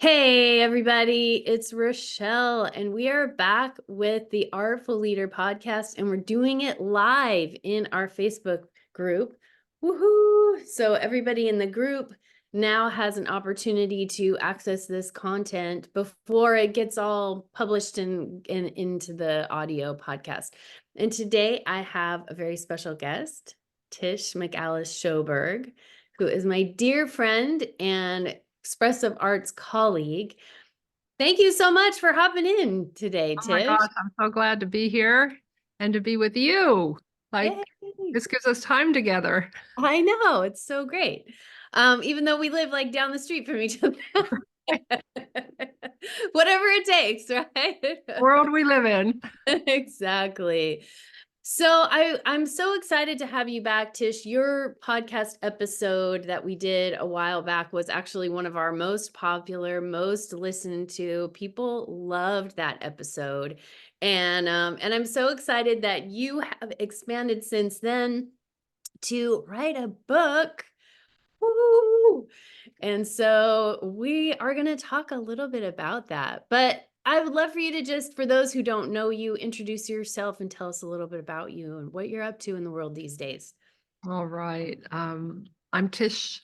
Hey, everybody, it's Rochelle, and we are back with the Artful Leader podcast, and we're doing it live in our Facebook group. Woohoo! So, everybody in the group now has an opportunity to access this content before it gets all published and into the audio podcast. And today I have a very special guest, Tish McAllise Sjoberg, who is my dear friend and expressive arts colleague. Thank you so much for hopping in today, Oh my Tish. gosh, I'm so glad to be here and to be with you. Like, Yay. this gives us time together. I know, it's so great. Even though we live like down the street from each other. Whatever it takes, right? World we live in. Exactly. So I'm so excited to have you back, Tish. Your podcast episode that we did a while back was actually one of our most popular, most listened to. People loved that episode. And I'm so excited that you have expanded since then to write a book. Woo! And so we are going to talk a little bit about that. But I would love for you to just, for those who don't know you, introduce yourself and tell us a little bit about you and what you're up to in the world these days. All right. I'm Tish,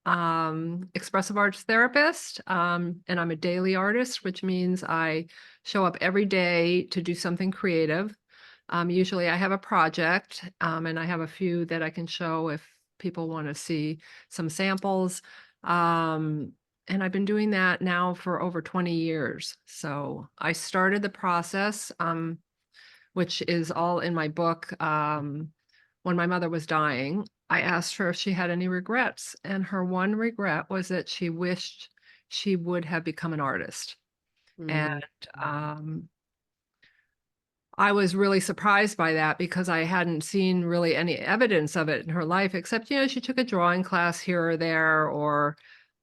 expressive arts therapist, and I'm a daily artist, which means I show up every day to do something creative. Usually I have a project, and I have a few that I can show if people want to see some samples. And I've been doing that now for over 20 years. So I started the process, which is all in my book. When my mother was dying, I asked her if she had any regrets. And her one regret was that she wished she would have become an artist. Mm, And I was really surprised by that because I hadn't seen really any evidence of it in her life, except, she took a drawing class here or there or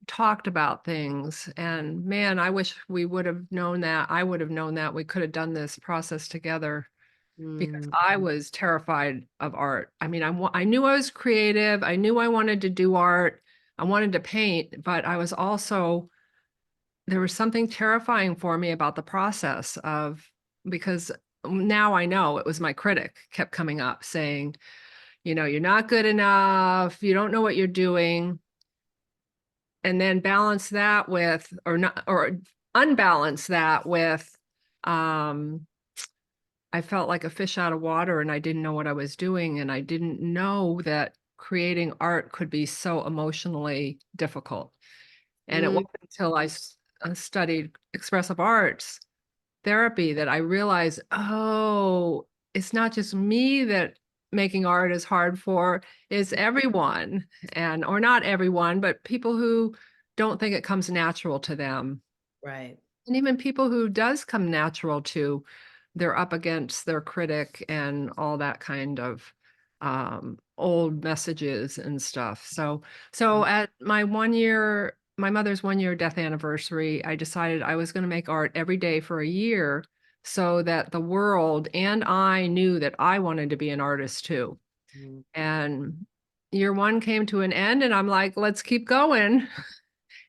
talked about things. And man, I wish we would have known that. I would have known that we could have done this process together because mm, I was terrified of art. I mean, I knew I was creative. I knew I wanted to do art. I wanted to paint, but I was also, there was something terrifying for me about the process of, because now I know it was my critic kept coming up saying, you're not good enough, you don't know what you're doing. And then balance that with, or not, or unbalance that with, I felt like a fish out of water and I didn't know what I was doing. And I didn't know that creating art could be so emotionally difficult. And it mm, wasn't until I studied expressive arts therapy that I realized, oh, it's not just me that making art is hard for, it's everyone. And, or not everyone, but people who don't think it comes natural to them. right. And even people who does come natural to, they're up against their critic and all that kind of old messages and stuff. So at my mother's 1 year death anniversary, I decided I was going to make art every day for a year so that the world and I knew that I wanted to be an artist too. Mm. And year one came to an end and I'm like, let's keep going.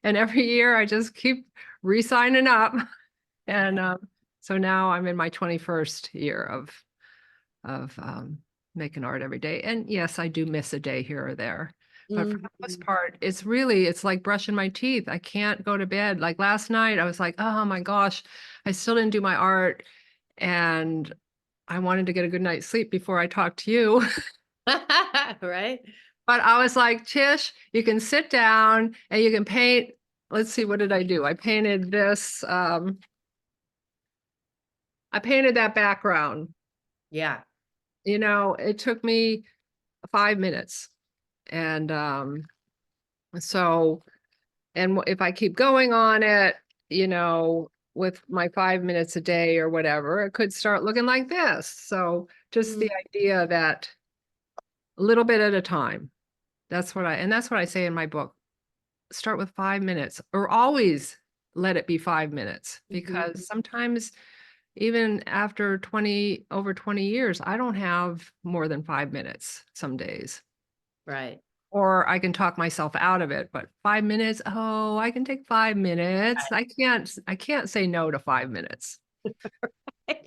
And every year I just keep re-signing up. And so now I'm in my 21st year of making art every day. And yes, I do miss a day here or there. But for the most Mhm. part, it's like brushing my teeth. I can't go to bed. Like last night, I was like, oh my gosh, I still didn't do my art. And I wanted to get a good night's sleep before I talked to you. Right? But I was like, Tish, you can sit down and you can paint. Let's see, what did I do? I painted this. I painted that background. Yeah. It took me 5 minutes. And so, and if I keep going on it, with my 5 minutes a day or whatever, it could start looking like this. So just Mm, the idea that a little bit at a time. That's what I say in my book. Start with 5 minutes or always let it be 5 minutes mhm. because sometimes even after over 20 years, I don't have more than 5 minutes some days. Right. or I can talk myself out of it. But 5 minutes, oh, I can take 5 minutes. I can't say no to 5 minutes.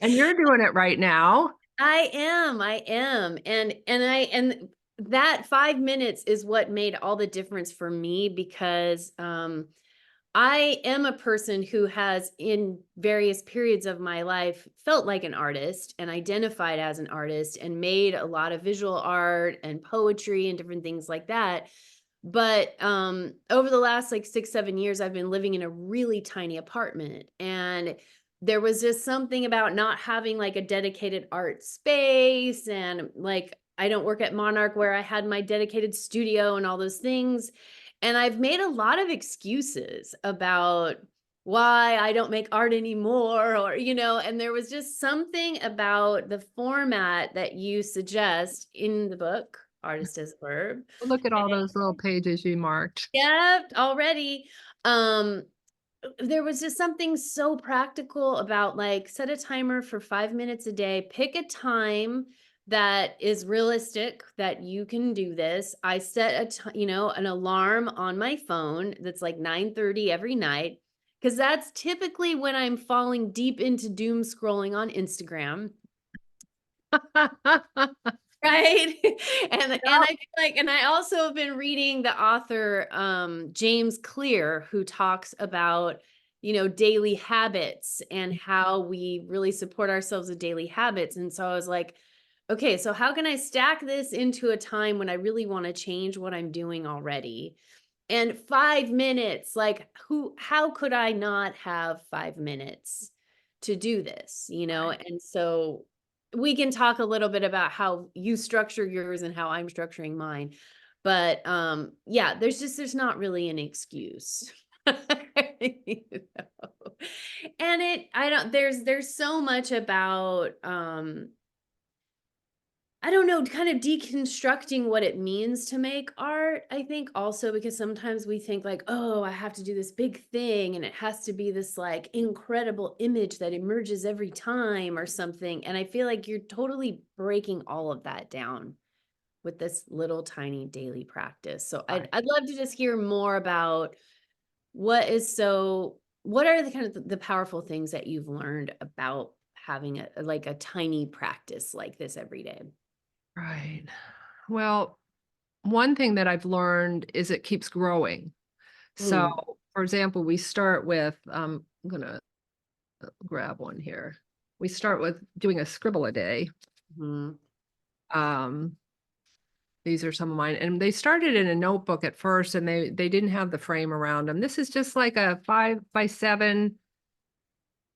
And you're doing it right now. I am. And that 5 minutes is what made all the difference for me because I am a person who has, in various periods of my life, felt like an artist and identified as an artist and made a lot of visual art and poetry and different things like that. But over the last like 6, 7 years, I've been living in a really tiny apartment. And there was just something about not having like a dedicated art space. And like, I don't work at Monarch where I had my dedicated studio and all those things. And I've made a lot of excuses about why I don't make art anymore, or, and there was just something about the format that you suggest in the book, Artist as Verb. Look at all those little pages you marked. Yep, already. Um, there was just something so practical about like set a timer for 5 minutes a day, pick a time that is realistic that you can do this. I set an alarm on my phone that's like 9:30 every night because that's typically when I'm falling deep into doom scrolling on Instagram. Right? And I feel like, and I also have been reading the author, James Clear, who talks about, daily habits and how we really support ourselves with daily habits. And so I was like, okay, so how can I stack this into a time when I really want to change what I'm doing already? And 5 minutes, like how could I not have 5 minutes to do this, And so we can talk a little bit about how you structure yours and how I'm structuring mine. But yeah, there's not really an excuse. You know? And I don't there's so much about I don't know, kind of deconstructing what it means to make art. I think also because sometimes we think like, oh, I have to do this big thing and it has to be this like incredible image that emerges every time or something. And I feel like you're totally breaking all of that down with this little tiny daily practice. So I'd love to just hear more about what are the kind of the powerful things that you've learned about having a tiny practice like this every day. Right. Well, one thing that I've learned is it keeps growing. So, Mm. for example, we start with, I'm gonna grab one here. We start with doing a scribble a day. Mhm. Um, these are some of mine, and they started in a notebook at first, and they didn't have the frame around them. This is just like a 5 by 7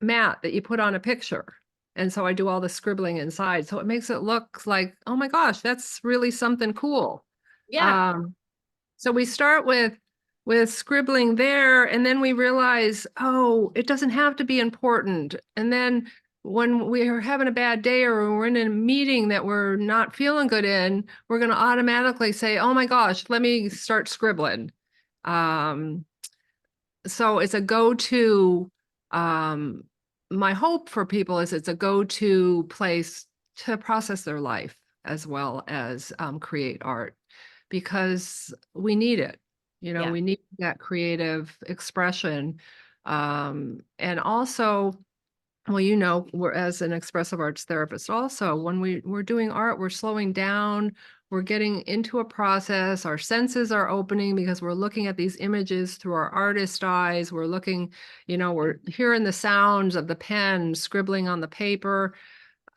mat that you put on a picture. And so I do all the scribbling inside. So it makes it look like, oh my gosh, that's really something cool. Yeah. Um, so we start with scribbling there, and then we realize, oh, it doesn't have to be important. And then when we're having a bad day or we're in a meeting that we're not feeling good in, we're going to automatically say, oh my gosh, let me start scribbling. Um, so it's a go-to. um my hope for people is it's a go-to place to process their life as well as create art, because we need it. Yeah. We need that creative expression. And also, well, we're, as an expressive arts therapist, also, when we're doing art, we're slowing down, we're getting into a process, our senses are opening because we're looking at these images through our artist eyes. We're looking, we're hearing the sounds of the pen scribbling on the paper.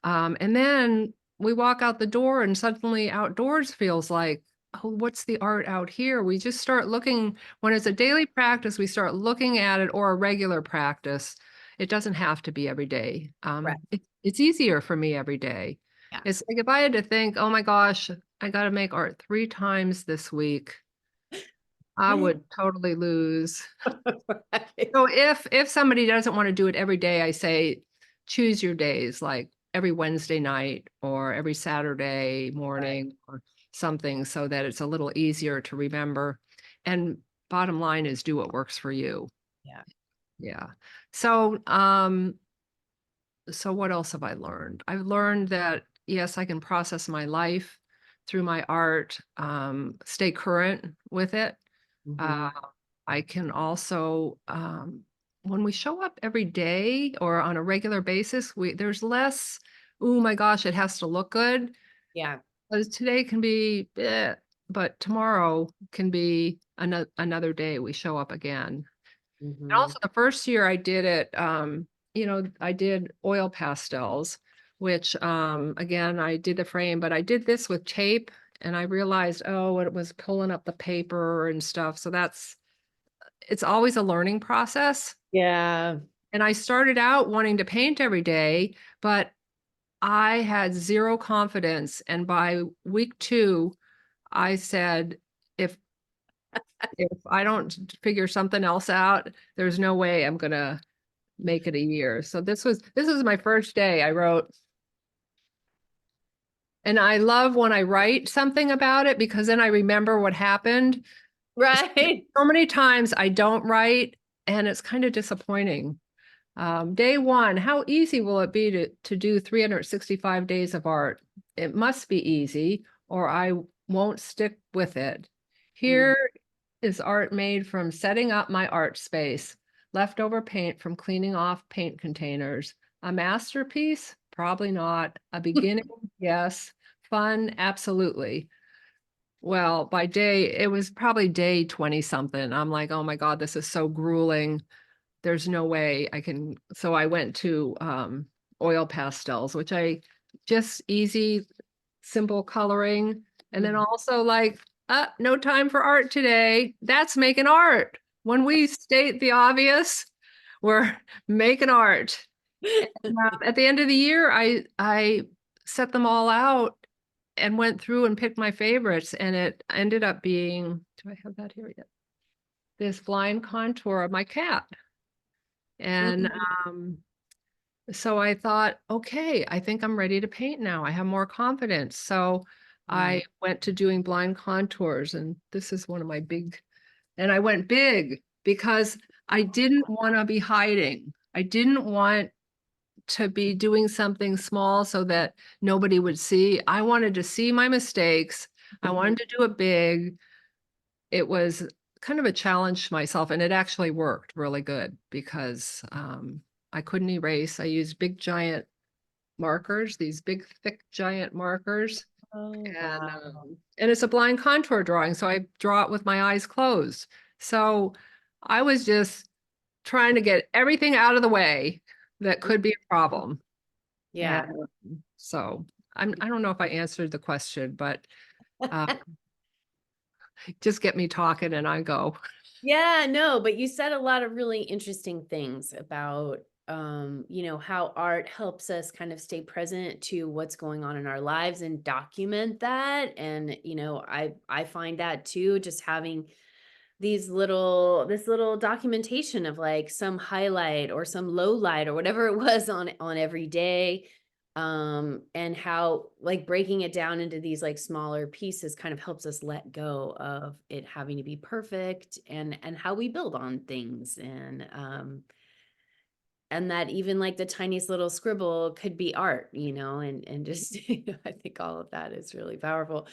And then we walk out the door and suddenly outdoors feels like, oh, what's the art out here? We just start looking. When it's a daily practice, we start looking at it, or a regular practice. It doesn't have to be every day. Right. It's easier for me every day. Yeah. It's like if I had to think, oh my gosh, I got to make art 3 times this week, I would totally lose. Right. So if somebody doesn't want to do it every day, I say choose your days, like every Wednesday night or every Saturday Right. morning or something, so that it's a little easier to remember. And bottom line is do what works for you. Yeah. Yeah. So so what else have I learned? I've learned that yes, I can process my life through my art, stay current with it. Uh, Mhm. I can also, when we show up every day or on a regular basis, there's less, oh my gosh, it has to look good. Yeah. 'Cause today can be, but tomorrow can be another day we show up again. And Mhm. also the first year I did it, I did oil pastels, which, again, I did the frame, but I did this with tape and I realized, oh, it was pulling up the paper and stuff. So it's always a learning process. Yeah. And I started out wanting to paint every day, but I had zero confidence. And by week 2, I said, if if I don't figure something else out, there's no way I'm gonna make it a year. So this was my first day I wrote, and I love when I write something about it because then I remember what happened. Right. So many times I don't write and it's kind of disappointing. Day 1, how easy will it be to do 365 days of art? It must be easy, or I won't stick with it. Mhm. Here is art made from setting up my art space, leftover paint from cleaning off paint containers. A masterpiece? Probably not. A beginning? Yes. Fun? Absolutely. Well, it was probably day 20 something. I'm like, oh my God, this is so grueling. There's no way I can. So I went to oil pastels, which I just easy, simple coloring. And then Mhm. also like, no time for art today. That's making art. When we state the obvious, we're making art. And at the end of the year, I set them all out and went through and picked my favorites. And it ended up being, do I have that here yet? This blind contour of my cat. And Mhm. um, so I thought, okay, I think I'm ready to paint now. I have more confidence. So Mhm. I went to doing blind contours, and this is one of my and I went big because I didn't want to be hiding. I didn't want to be doing something small so that nobody would see. I wanted to see my mistakes. I wanted to do it big. It was kind of a challenge to myself, and it actually worked really good because, I couldn't erase. I used big giant markers, these big, thick, giant markers, Oh, and, wow. and it's a blind contour drawing, so I draw it with my eyes closed. So, I was just trying to get everything out of the way that could be a problem, and Yeah. so I don't know if I answered the question, but, uh, just get me talking and I go. Yeah, no, but you said a lot of really interesting things about how art helps us kind of stay present to what's going on in our lives and document that. And, I find that too, just having this little documentation of like some highlight or some low light or whatever it was on every day, and how like breaking it down into these like smaller pieces kind of helps us let go of it having to be perfect, and how we build on things, and that even like the tiniest little scribble could be art, and just I think all of that is really powerful.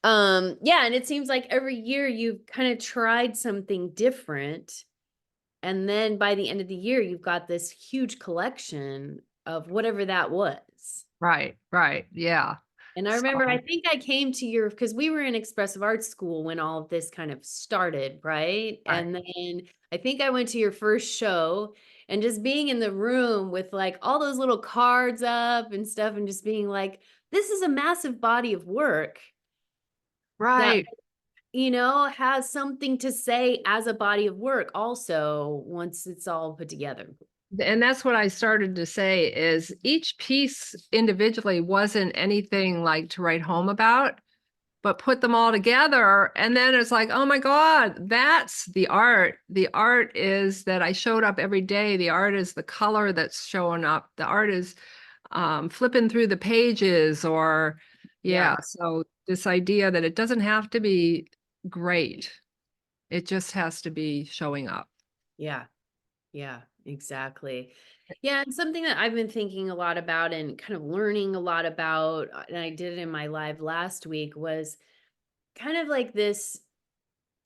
Yeah, and it seems like every year you've kind of tried something different, and then by the end of the year you've got this huge collection of whatever that was. Right, right, yeah. And I remember, I So think I came to your, because we were in expressive arts school when all of this kind of started, right? right. And then I think I went to your first show, and just being in the room with like all those little cards up and stuff, and just being like, this is a massive body of work that, Right. has something to say as a body of work also once it's all put together. And that's what I started to say is each piece individually wasn't anything like to write home about, but put them all together. And then it's like, oh my God, that's the art. The art is that I showed up every day. The art is the color that's showing up. The art is flipping through the pages or, Yeah. yeah. So this idea that it doesn't have to be great. It just has to be showing up. Yeah. Yeah. Exactly. Yeah, and something that I've been thinking a lot about and kind of learning a lot about, and I did it in my live last week, was kind of like this,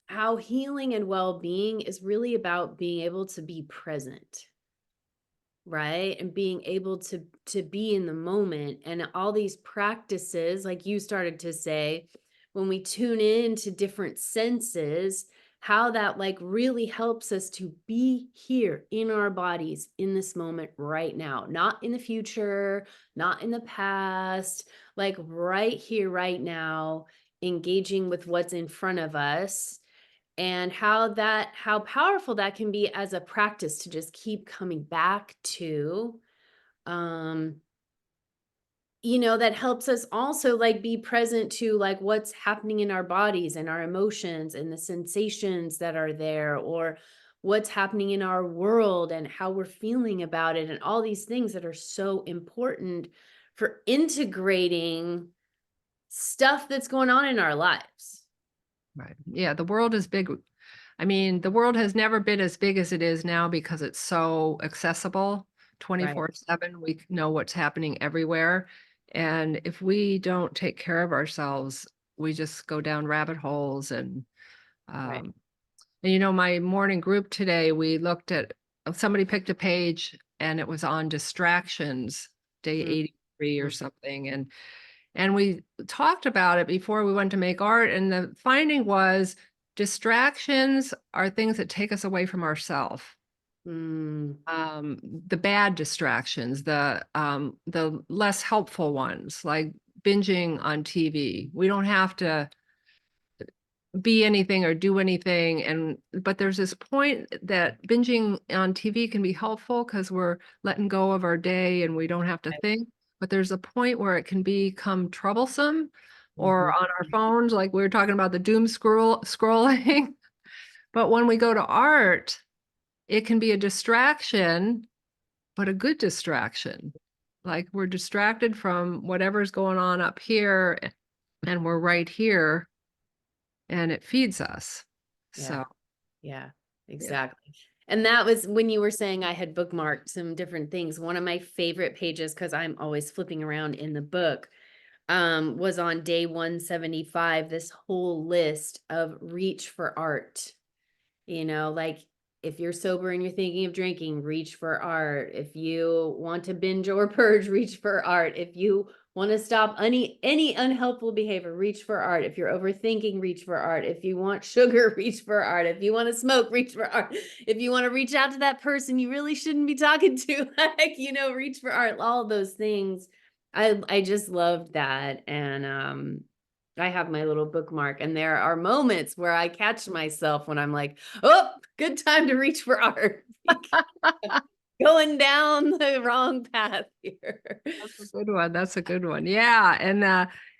how healing and well-being is really about being able to be present. Right? And being able to be in the moment, and all these practices, like you started to say, when we tune in to different senses, how that like really helps us to be here in our bodies in this moment right now, not in the future, not in the past, like right here, right now, engaging with what's in front of us, and how powerful that can be as a practice to just keep coming back to. um that helps us also like be present to like what's happening in our bodies and our emotions and the sensations that are there, or what's happening in our world and how we're feeling about it, and all these things that are so important for integrating stuff that's going on in our lives. Right. Yeah, the world is big. I mean, the world has never been as big as it is now because it's so accessible Right. 24/7. We know what's happening everywhere. And if we don't take care of ourselves, we just go down rabbit holes. Right. Um, and my morning group today, we looked at somebody picked a page and it was on distractions, day Mhm. 83 or something. And we talked about it before we went to make art, and the finding was distractions are things that take us away from ourself. Mm. The bad distractions, the less helpful ones, like binging on TV. We don't have to be anything or do anything, but there's this point that binging on TV can be helpful because we're letting go of our day and we don't have to think, but there's a point where it can become troublesome, or Mhm. on our phones, like we were talking about the doom scrolling. But when we go to art, it can be a distraction, but a good distraction. Like we're distracted from whatever's going on up here, and we're right here, and it feeds us. Yeah. So, Yeah, yeah. exactly. And that was when you were saying I had bookmarked some different things. One of my favorite pages, because I'm always flipping around in the book, was on day 175, this whole list of reach for art. Like, if you're sober and you're thinking of drinking, reach for art. If you want to binge or purge, reach for art. If you want to stop any unhelpful behavior, reach for art. If you're overthinking, reach for art. If you want sugar, reach for art. If you want to smoke, reach for art. If you want to reach out to that person you really shouldn't be talking to, like, reach for art. All of those things. I just loved that. And I have my little bookmark, and there are moments where I catch myself when I'm like, "Oh, good time to reach for art." Going down the wrong path here. That's a good one. That's a good one. Yeah, and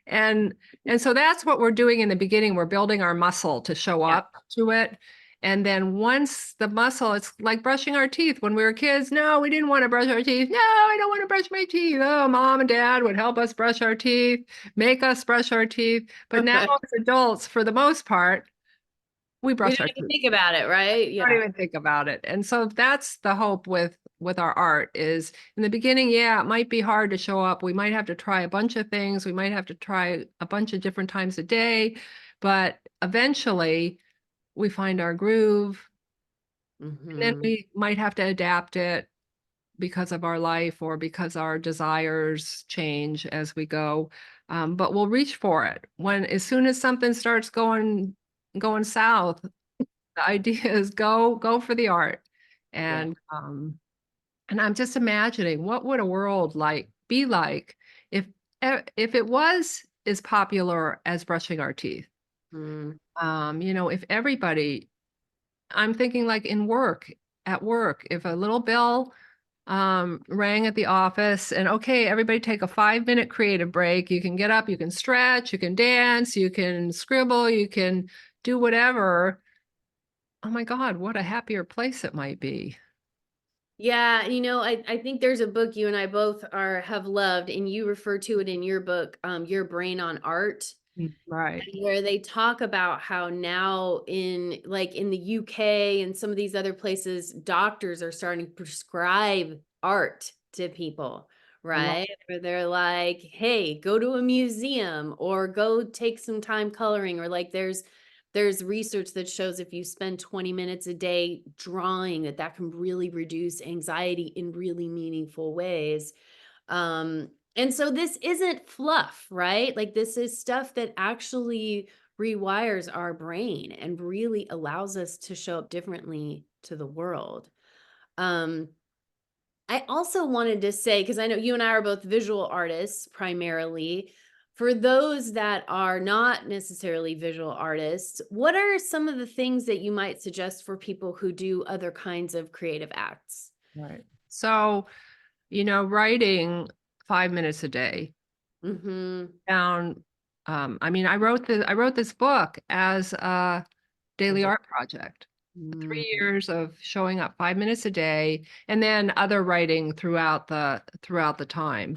and so that's what we're doing in the beginning. We're building our muscle to show Yeah. up to it. And then once the muscle, it's like brushing our teeth. When we were kids, no, we didn't want to brush our teeth. No, I don't want to brush my teeth. Oh, mom and dad would help us brush our teeth, make us brush our teeth. But now as adults, for the most part, we We brush don't our even teeth. think about it, right? Don't Yeah. even think about it. And so that's the hope with our art is in the beginning, yeah, it might be hard to show up. We might have to try a bunch of things. We might have to try a bunch of different times a day, but eventually we find our groove, and then Mhm. we might have to adapt it because of our life or because our desires change as we go. But we'll reach for it when as soon as something starts going south. The idea is go for the art. Yeah. And I'm just imagining what would a world be like if if it was as popular as brushing our teeth. Mm. If everybody, I'm thinking like at work, if a little bell rang at the office and okay, everybody take a 5-minute creative break. You can get up, you can stretch, you can dance, you can scribble, you can do whatever. Oh my God, what a happier place it might be. Yeah, I think there's a book you and I both have loved, and you refer to it in your book, Your Brain on Art. Right. where they talk about how now in like in the UK and some of these other places, doctors are starting to prescribe art to people, I love right? Where they're like, hey, go to a museum or go take some time coloring, or like there's research that shows if you spend 20 minutes a day drawing, that can really reduce anxiety in really meaningful ways. And so this isn't fluff, right? Like this is stuff that actually rewires our brain and really allows us to show up differently to the world. Um, I also wanted to say, because I know you and I are both visual artists primarily, for those that are not necessarily visual artists, what are some of the things that you might suggest for people who do other kinds of creative acts? Right. So, writing 5 minutes a day Mm-hmm. down. I mean, I wrote this book as a daily art project. 3 years of showing up 5 minutes a day, and then other writing throughout the time.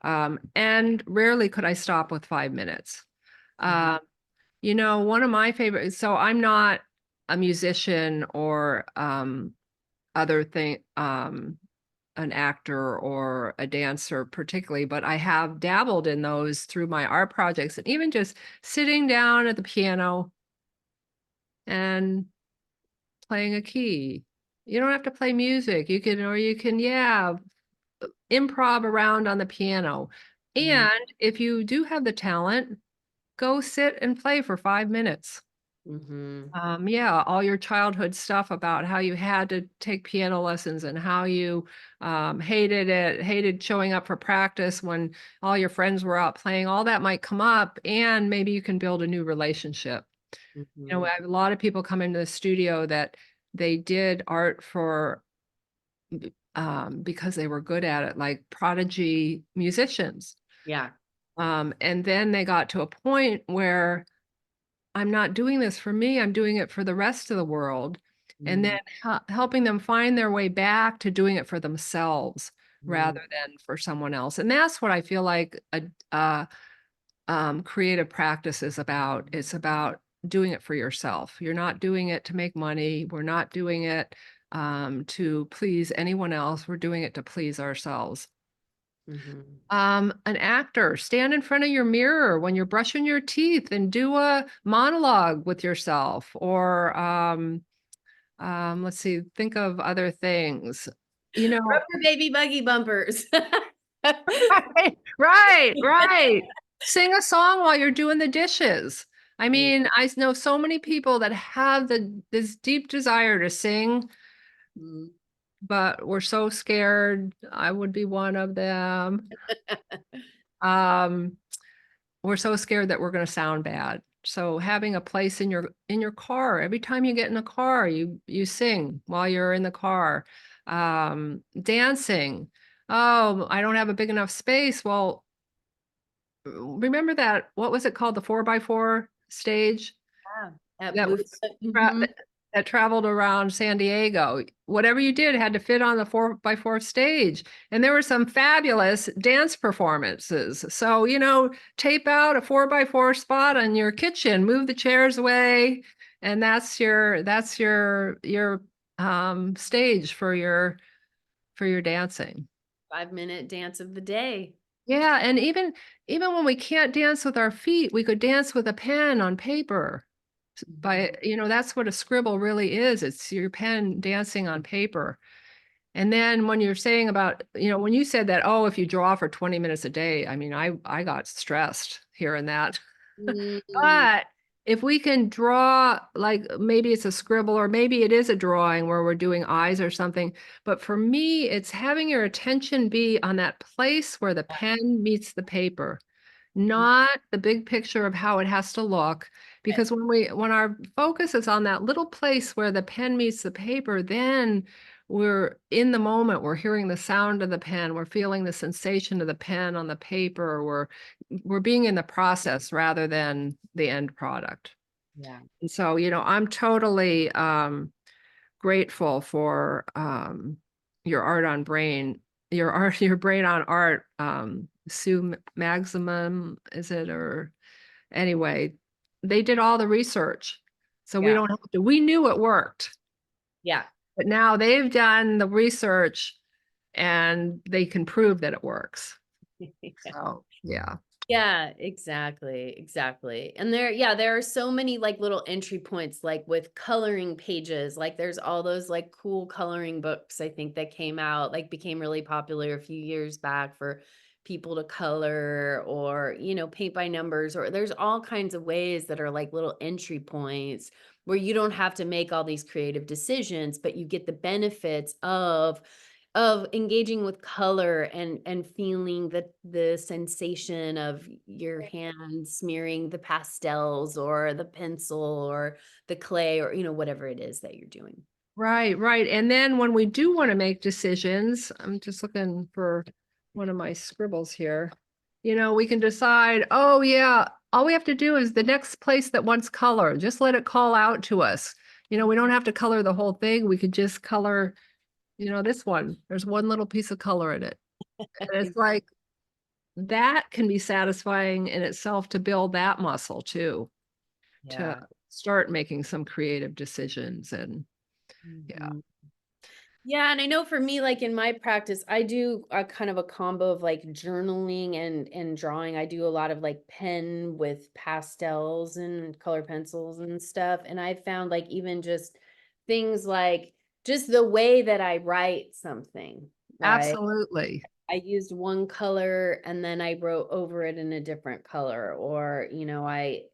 And rarely could I stop with 5 minutes. Mm-hmm. Um, one of my favorite. So I'm not a musician or other thing. An actor or a dancer particularly, but I have dabbled in those through my art projects, and even just sitting down at the piano and playing a key. You don't have to play music. You can, yeah, improv around on the piano. Mm-hmm. And if you do have the talent, go sit and play for 5 minutes. Mhm. Yeah, all your childhood stuff about how you had to take piano lessons and how you hated it, hated showing up for practice when all your friends were out playing, all that might come up, and maybe you can build a new relationship. I Mhm. have a lot of people come into the studio that they did art because they were good at it, like prodigy musicians. Yeah. And then they got to a point where I'm not doing this for me, I'm doing it for the rest of the world. And then Mhm. helping them find their way back to doing it for themselves Mhm. rather than for someone else. And that's what I feel like a creative practice is about. It's about doing it for yourself. You're not doing it to make money. We're not doing it to please anyone else. We're doing it to please ourselves. Mhm. An actor, stand in front of your mirror when you're brushing your teeth and do a monologue with yourself. Or let's see, think of other things. You know, Rubber baby buggy bumpers. right, right, right. Sing a song while you're doing the dishes. I Mm. mean, I know so many people that have this deep desire to sing, Mhm. but we're so scared. I would be one of them. Um, we're so scared that we're gonna sound bad. So having a place in your car, every time you get in a car, you sing while you're in the car. Dancing. Oh, I don't have a big enough space. Well, remember that, what was it called? The 4x4 stage Yeah. At that booth. was tra Mhm. that traveled around San Diego. Whatever you did had to fit on the 4x4 stage, and there were some fabulous dance performances. So, tape out a 4x4 spot on your kitchen, move the chairs away, and that's your stage for your dancing. 5-minute dance of the day. Yeah, and even when we can't dance with our feet, we could dance with a pen on paper. Mhm. That's what a scribble really is. It's your pen dancing on paper. And then when you're saying about, when you said that, oh, if you draw for 20 minutes a day, I mean, I got stressed hearing that. Mm. But if we can draw, like maybe it's a scribble or maybe it is a drawing where we're doing eyes or something. But for me, it's having your attention be on that place where the pen meets the paper, Mhm. not the big picture of how it has to look. Right. Because when our focus is on that little place where the pen meets the paper, then we're in the moment, we're hearing the sound of the pen, we're feeling the sensation of the pen on the paper, we're being in the process rather than the end product. Yeah. And so, I'm totally grateful for your art on brain, your brain on art, Sue Maximum, is it? Or Anyway, they did all the research. So we Yeah. don't have to, we knew it worked, Yeah. but now they've done the research and they can prove that it works. So, yeah. Yeah, exactly, exactly. And there are so many like little entry points, like with coloring pages. Like there's all those like cool coloring books, I think, that came out, like became really popular a few years back for people to color, or, paint by numbers, or there's all kinds of ways that are like little entry points where you don't have to make all these creative decisions, but you get the benefits of engaging with color and feeling the sensation of your hand smearing the pastels or the pencil or the clay, or whatever it is that you're doing. Right, right. And then when we do want to make decisions, I'm just looking for one of my scribbles here. We can decide, oh yeah, all we have to do is the next place that wants color, just let it call out to us. We don't have to color the whole thing. We could just color, this one. There's one little piece of color in it. And it's like that can be satisfying in itself to build that muscle too, to Yeah. start making some creative decisions. And yeah, Mhm. Yeah, and I know for me, like in my practice, I do a kind of a combo of like journaling and drawing. I do a lot of like pen with pastels and color pencils and stuff. And I found like even just things like just the way that I write something, right? absolutely. I used one color and then I wrote over it in a different color, or, I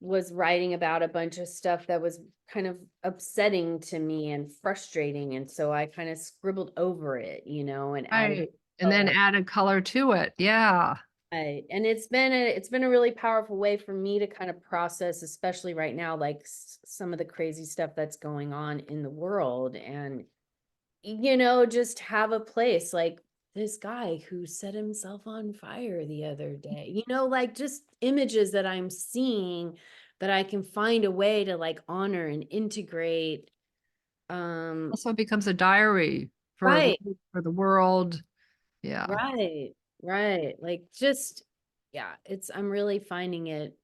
was writing about a bunch of stuff that was kind of upsetting to me and frustrating. And so I kind of scribbled over it, and added Right, and then color. added color to it, yeah. Right. And it's been a really powerful way for me to kind of process, especially right now, like some of the crazy stuff that's going on in the world. And just have a place like this guy who set himself on fire the other day, like just images that I'm seeing that I can find a way to like honor and integrate. Um, Also becomes a diary for right, the world, yeah. right, right. Like just, yeah, I'm really finding it.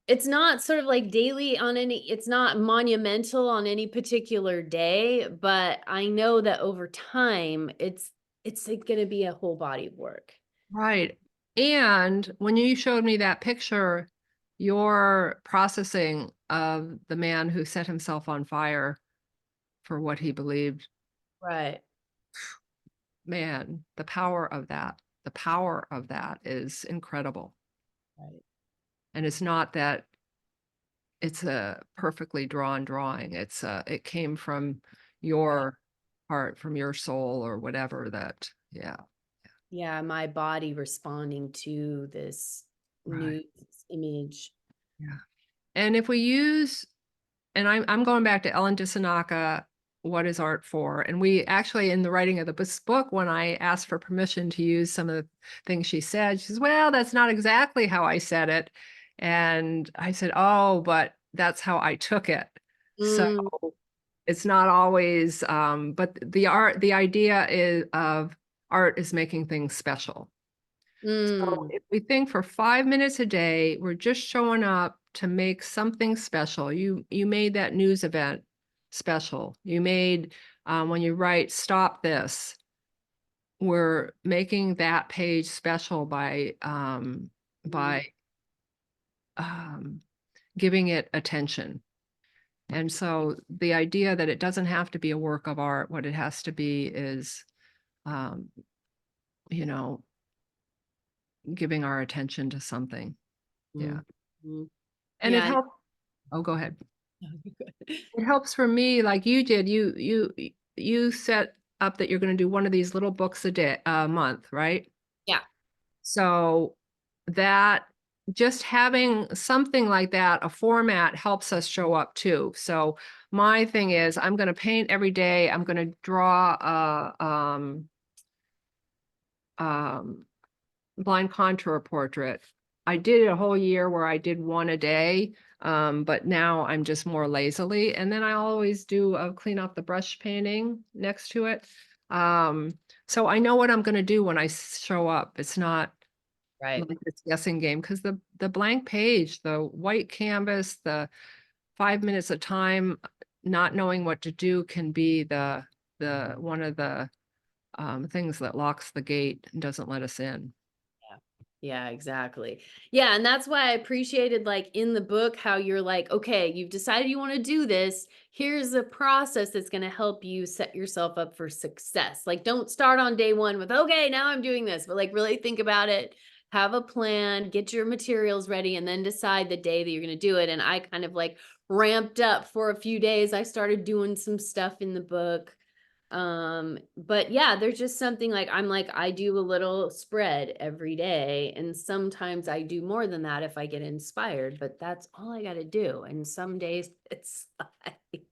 It's not sort of like daily on any, it's not monumental on any particular day, but I know that over time, it's like gonna be a whole body of work. Right, and when you showed me that picture, your processing of the man who set himself on fire for what he believed, Right. man, the power of that is incredible, Right. and it's not that it's a perfectly drawn drawing. It came from Right. your heart, from your soul or whatever that, yeah, Yeah, my body responding to this right. new image. Yeah. And if we use, and I'm going back to Ellen DeSanaka, What is Art For? And we actually, in the writing of this book, when I asked for permission to use some of the things she said, she says, well, that's not exactly how I said it. And I said, oh, but that's how I took it. So Mm, it's not always, but the idea is of art is making things special. So mm, if we think for 5 minutes a day, we're just showing up to make something special. You made that news event special. You made when you write "Stop This," we're making that page special mm, by um, giving it attention. And so the idea that it doesn't have to be a work of art, what it has to be is, um, you know, giving our attention to something. Yeah. mm, mm. And it Yeah. helps. Oh, go ahead. No, you're good. It helps for me like you did. You set up that you're going to do one of these little books a month, right? Yeah. So that just having something like that, a format helps us show up too. So my thing is I'm going to paint every day. I'm going to draw um blind contour portrait. I did it a whole year where I did one a day, but now I'm just more lazily. And then I always do clean up the brush painting next to it. Um, so I know what I'm going to do when I show up. It's not Right. like this guessing game, because the blank page, the white canvas, the 5 minutes of time, not knowing what to do can be the one of the, things that locks the gate and doesn't let us in. Yeah. Yeah, exactly. Yeah, and that's why I appreciated like in the book how you're like, okay, you've decided you want to do this. Here's a process that's going to help you set yourself up for success. Like don't start on day 1 with, okay, now I'm doing this, but like really think about it, have a plan, get your materials ready and then decide the day that you're going to do it. And I kind of like ramped up for a few days. I started doing some stuff in the book. But yeah, there's just something like I'm like I do a little spread every day and sometimes I do more than that if I get inspired, but that's all I got to do. And some days it's like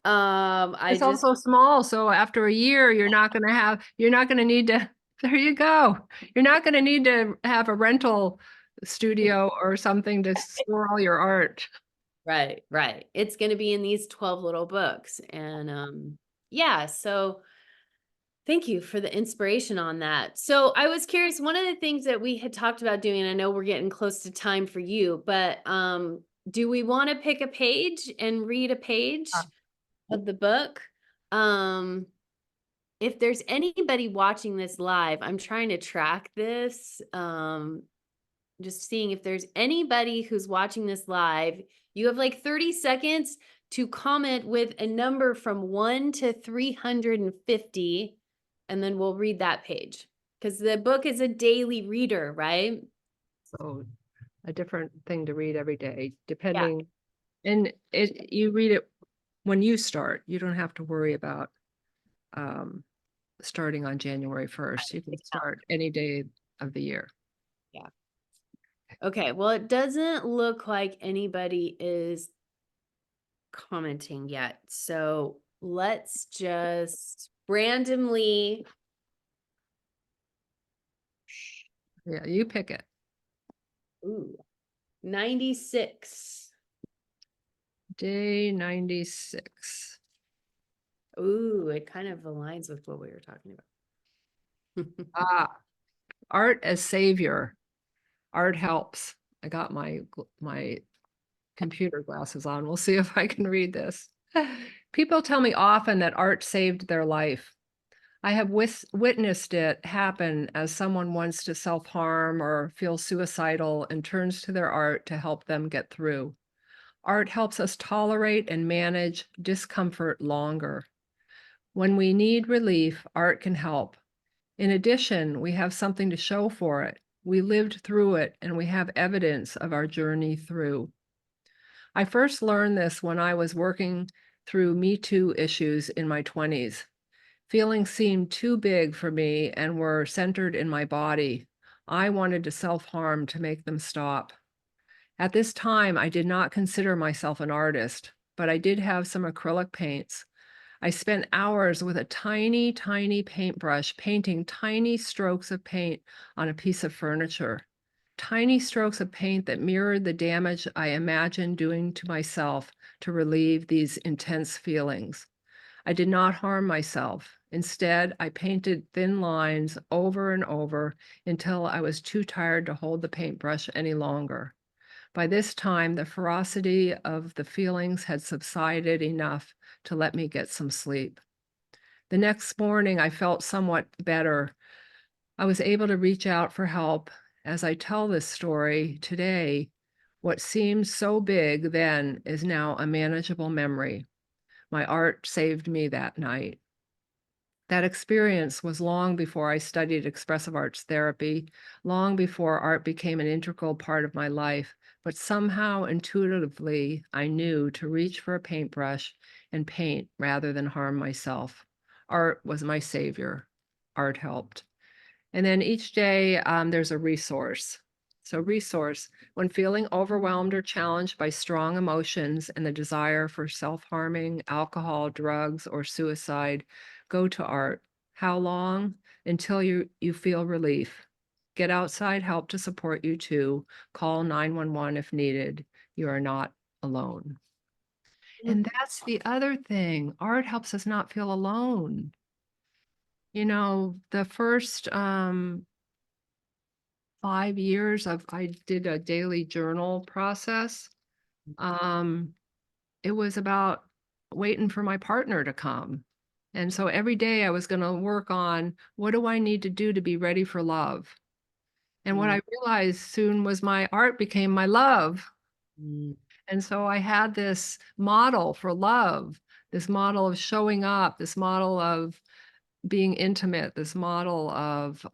I It's just also small, so after a year, you're not gonna need to there you go. You're not gonna need to have a rental studio or something to store all your art. right, right. It's going to be in these 12 little books and yeah, so thank you for the inspiration on that. So I was curious, one of the things that we had talked about doing, and I know we're getting close to time for you, but do we want to pick a page and read a page of the book? Um, if there's anybody watching this live, I'm trying to track this. Just seeing if there's anybody who's watching this live. You have like 30 seconds to comment with a number from 1 to 350, and then we'll read that page. Because the book is a daily reader, right? So, a different thing to read every day, Yeah. depending and you read it when you start. You don't have to worry about, um, starting on January 1st. You can start any day of the year. Yeah. Okay. Well, it doesn't look like anybody is commenting yet. So let's just randomly. Yeah, you pick it. Ooh, 96. Day 96. Ooh, it kind of aligns with what we were talking about. Ah, art as savior. Art helps. I got my computer glasses on. We'll see if I can read this. People tell me often that art saved their life. I have witnessed it happen as someone wants to self-harm or feel suicidal and turns to their art to help them get through. Art helps us tolerate and manage discomfort longer. When we need relief, art can help. In addition, we have something to show for it. We lived through it and we have evidence of our journey through. I first learned this when I was working through Me Too issues in my 20s. Feelings seemed too big for me and were centered in my body. I wanted to self-harm to make them stop. At this time, I did not consider myself an artist, but I did have some acrylic paints. I spent hours with a tiny, tiny paintbrush painting tiny strokes of paint on a piece of furniture. Tiny strokes of paint that mirrored the damage I imagined doing to myself to relieve these intense feelings. I did not harm myself. Instead, I painted thin lines over and over until I was too tired to hold the paintbrush any longer. By this time, the ferocity of the feelings had subsided enough to let me get some sleep. The next morning, I felt somewhat better. I was able to reach out for help. As I tell this story today, what seemed so big then is now a manageable memory. My art saved me that night. That experience was long before I studied expressive arts therapy, long before art became an integral part of my life, but somehow intuitively I knew to reach for a paintbrush and paint rather than harm myself. Art was my savior. Art helped. And then each day, there's a resource. So, resource, when feeling overwhelmed or challenged by strong emotions and the desire for self harming, alcohol, drugs, or suicide, go to art. How long? Until you feel relief. Get outside help to support you too. Call 911 if needed. You are not alone. And that's the other thing. Art helps us not feel alone. The first 5 years I did a daily journal process. Um, it was about waiting for my partner to come. And so every day I was going to work on what do I need to do to be ready for love? And what Mm, I realized soon was my art became my love. mm, And so I had this model for love, this model of showing up, this model of being intimate, this model of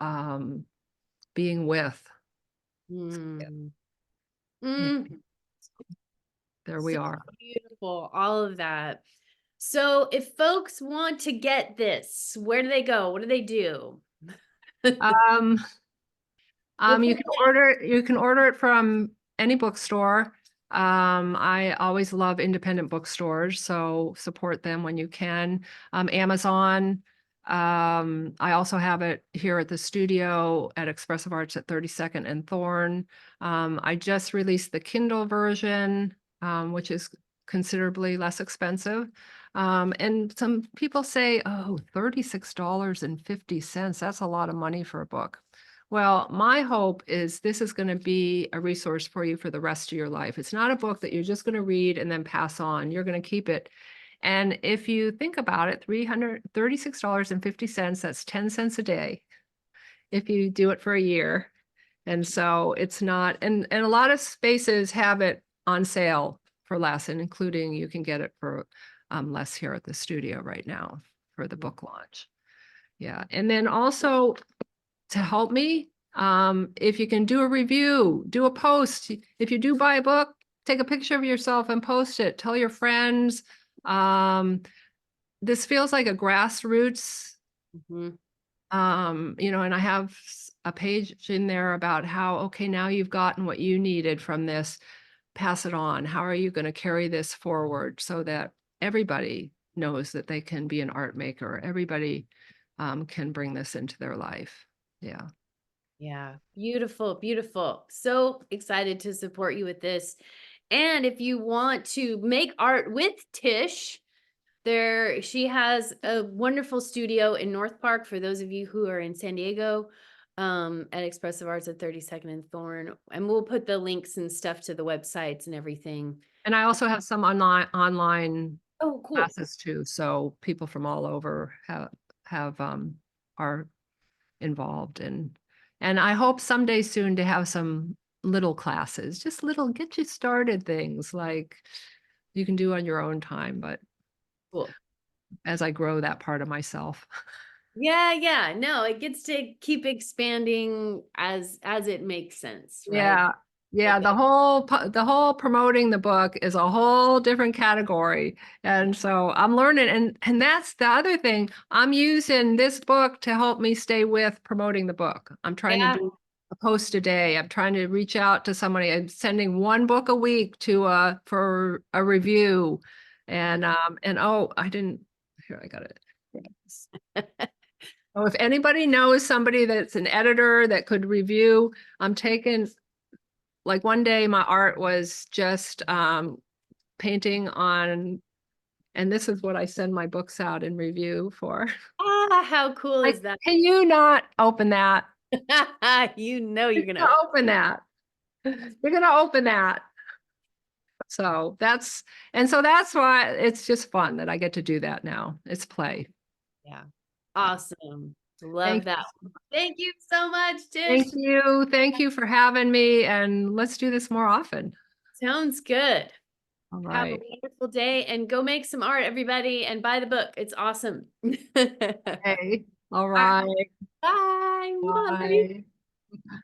being with. Yeah, mm, yeah, mm. there we So are. beautiful, all of that. So if folks want to get this, where do they go? What do they do? Um, We'll put you can order it from any bookstore. I always love independent bookstores, so support them when you can. Amazon. I also have it here at the studio at Expressive Arts at 32nd and Thorn. I just released the Kindle version, which is considerably less expensive. And some people say, oh, $36.50. That's a lot of money for a book. Well, my hope is this is going to be a resource for you for the rest of your life. It's not a book that you're just going to read and then pass on. You're going to keep it. And if you think about it, $336.50, that's 10 cents a day if you do it for a year. And so it's not, and a lot of spaces have it on sale for less, and including you can get it for less here at the studio right now for the book launch. Yeah. And then also to help me. If you can do a review, do a post. If you do buy a book, take a picture of yourself and post it. Tell your friends. Um, this feels like a grassroots, Mhm. and I have a page in there about how, okay, now you've gotten what you needed from this, pass it on. How are you going to carry this forward so that everybody knows that they can be an art maker? Everybody can bring this into their life. Yeah. Yeah, beautiful, beautiful. So excited to support you with this. And if you want to make art with Tish, she has a wonderful studio in North Park for those of you who are in San Diego, at Expressive Arts at 32nd and Thorn. And we'll put the links and stuff to the websites and everything. And I also have some online Oh, cool. classes too, so people from all over have are involved, and I hope someday soon to have some little classes, just little get you started things like you can do on your own time, but Cool. as I grow that part of myself. Yeah, yeah. No, it gets to keep expanding as it makes sense, right? Yeah. Like Yeah, the whole promoting the book is a whole different category. And so I'm learning, and that's the other thing. I'm using this book to help me stay with promoting the book. I'm trying to yeah. do a post a day. I'm trying to reach out to somebody. I'm sending one book a week to for a review. And oh, I didn't here, I got it. Oh, if anybody knows somebody that's an editor that could review, I'm taking like one day my art was just painting on, and this is what I send my books out in review for. Ah, how cool Like, is that? can you not open that? You know You're you're gonna. gonna open that. You're gonna open that. So that's why it's just fun that I get to do that now. It's play. Yeah. Yeah. Awesome. Love Thank that. you. Thank you so much, Tish. Thank you. Thank you for having me. And let's do this more often. Sounds good. All Have a right. wonderful day and go make some art, everybody, and buy the book. It's awesome. All Hey. All right. right. Bye. Mwah. Love you. Bye.